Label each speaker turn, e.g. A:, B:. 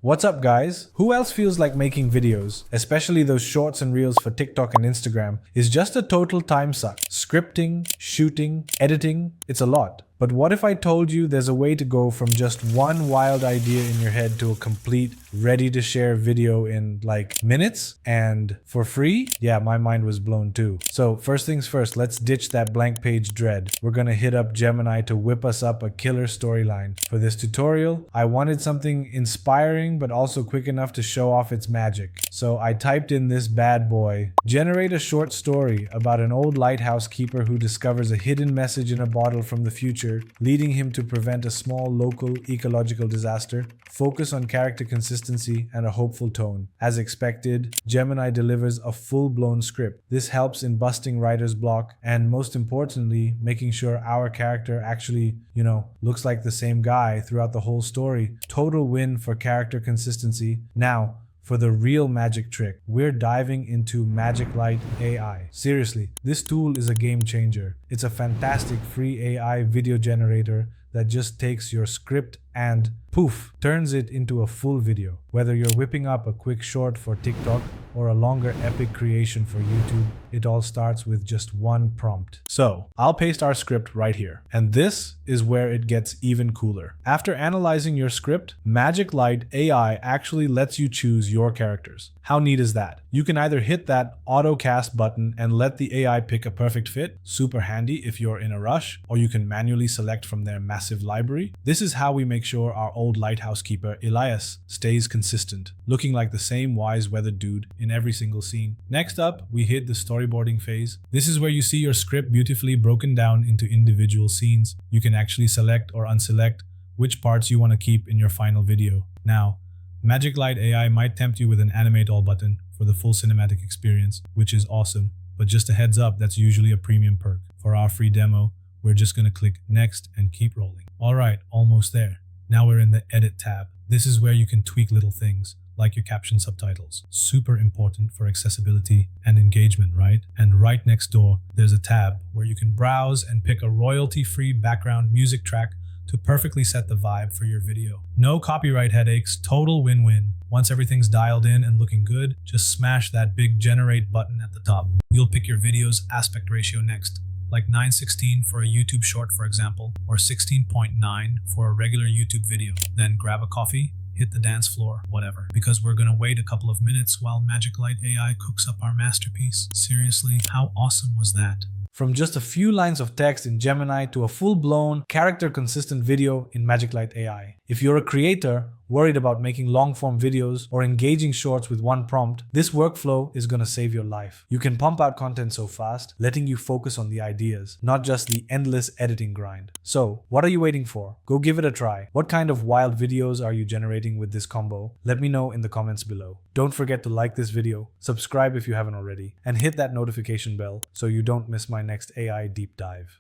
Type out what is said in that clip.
A: What's up, guys? Who else feels like making videos, especially those shorts and reels for TikTok and Instagram, is just a total time suck? Scripting, shooting, editing, it's a lot. But what if I told you there's a way to go from just one wild idea in your head to a complete, ready-to-share video in like minutes and for free? Yeah, my mind was blown too. So first things first, let's ditch that blank page dread. We're gonna hit up Gemini to whip us up a killer storyline. For this tutorial, I wanted something inspiring but also quick enough to show off its magic. So I typed in this bad boy. Generate a short story about an old lighthouse keeper who discovers a hidden message in a bottle from the future, leading him to prevent a small local ecological disaster. Focus on character consistency and a hopeful tone. As expected, Gemini delivers a full-blown script. This helps in busting writer's block and, most importantly, making sure our character actually, looks like the same guy throughout the whole story. Total win for character consistency. Now, for the real magic trick, we're diving into Magiclight AI. Seriously, this tool is a game changer. It's a fantastic free AI video generator that just takes your script and poof, turns it into a full video. Whether you're whipping up a quick short for TikTok or a longer epic creation for YouTube, it all starts with just one prompt. So I'll paste our script right here. And this is where it gets even cooler. After analyzing your script, Magiclight AI actually lets you choose your characters. How neat is that? You can either hit that auto cast button and let the AI pick a perfect fit, super handy if you're in a rush, or you can manually select from their massive library. This is how we make sure our old lighthouse keeper Elias stays consistent, looking like the same wise weathered dude in every single scene. Next up, we hit the storyboarding phase. This is where you see your script beautifully broken down into individual scenes. You can actually select or unselect which parts you want to keep in your final video. Now, Magiclight AI might tempt you with an animate all button for the full cinematic experience, which is awesome. But just a heads up, that's usually a premium perk. For our free demo, we're just going to click next and keep rolling. Alright, almost there. Now we're in the edit tab. This is where you can tweak little things, like your caption subtitles. Super important for accessibility and engagement, right? And right next door, there's a tab where you can browse and pick a royalty-free background music track to perfectly set the vibe for your video. No copyright headaches, total win-win. Once everything's dialed in and looking good, just smash that big generate button at the top. You'll pick your video's aspect ratio next, like 9:16 for a YouTube short, for example, or 16:9 for a regular YouTube video. Then grab a coffee, hit the dance floor, whatever, because we're gonna wait a couple of minutes while Magiclight AI cooks up our masterpiece. Seriously, how awesome was that? From just a few lines of text in Gemini to a full-blown, character-consistent video in Magiclight AI. If you're a creator worried about making long-form videos or engaging shorts with one prompt, this workflow is gonna save your life. You can pump out content so fast, letting you focus on the ideas, not just the endless editing grind. So, what are you waiting for? Go give it a try. What kind of wild videos are you generating with this combo? Let me know in the comments below. Don't forget to like this video, subscribe if you haven't already, and hit that notification bell so you don't miss my next AI deep dive.